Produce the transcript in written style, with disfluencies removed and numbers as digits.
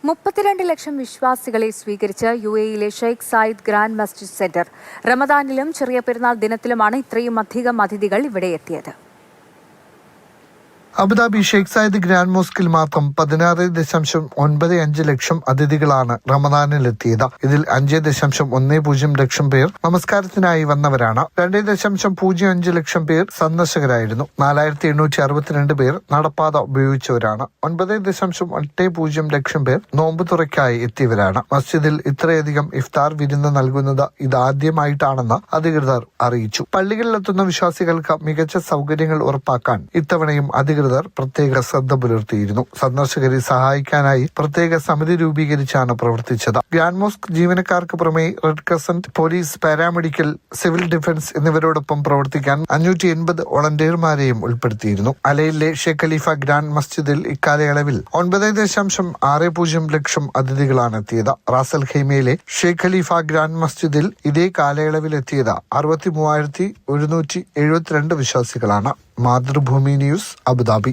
32 ലക്ഷം വിശ്വാസികളെ സ്വീകരിച്ച് യുഎഇയിലെ Sheikh Zayed grand മസ്ജിദ് centre. റമദാനിലും ചെറിയ പെരുന്നാൾ ദിനത്തിലുമാണ് ഇത്രയും അധികം അതിഥികൾ ഇവിടെ എത്തിയത്. അബുദാബി ഷെയ്ഖ് സായിദ് ഗ്രാൻഡ് മോസ്കിൽ മാത്രം 16.95 ലക്ഷം അതിഥികളാണ് റമദാനിലെത്തിയത്. ഇതിൽ 5.10 ലക്ഷം പേർ നമസ്കാരത്തിനായി വന്നവരാണ്. 2.05 ലക്ഷം പേർ സന്ദർശകരായിരുന്നു. 4862 പേർ നടപ്പാത ഉപയോഗിച്ചവരാണ്. 9.10 ലക്ഷം പേർ നോമ്പ് തുറയ്ക്കായി എത്തിയവരാണ്. മസ്ജിദിൽ ഇത്രയധികം ഇഫ്താർ വിരുന്ന് നൽകുന്നത് ഇതാദ്യമായിട്ടാണെന്ന് അധികൃതർ അറിയിച്ചു. പള്ളികളിലെത്തുന്ന വിശ്വാസികൾക്ക് മികച്ച സൗകര്യങ്ങൾ ഉറപ്പാക്കാൻ ഇത്തവണയും അധികൃതർ പ്രത്യേക ശ്രദ്ധ പുലർത്തിയിരുന്നു. സന്ദർശകരെ സഹായിക്കാനായി പ്രത്യേക സമിതി രൂപീകരിച്ചാണ് പ്രവർത്തിച്ചത്. ഗ്രാൻഡ് മോസ്ക് ജീവനക്കാർക്ക് പുറമെ red crescent, police, paramedical, civil defence എന്നിവരോടൊപ്പം പ്രവർത്തിക്കാൻ 580 വോളണ്ടിയർമാരെയും ഉൾപ്പെടുത്തിയിരുന്നു. അലയിലെ ഷെയ്ഖ് ഖലീഫ ഗ്രാൻഡ് മസ്ജിദിൽ ഇക്കാലയളവിൽ 9.60 ലക്ഷം അതിഥികളാണ് എത്തിയത്. റാസൽ ഖൈമയിലെ ഷെയ്ഖ് ഖലീഫ ഗ്രാൻഡ് മസ്ജിദിൽ ഇതേ കാലയളവിൽ എത്തിയത് 63,172 വിശ്വാസികളാണ്. Mathrubhumi news, Abu Dhabi.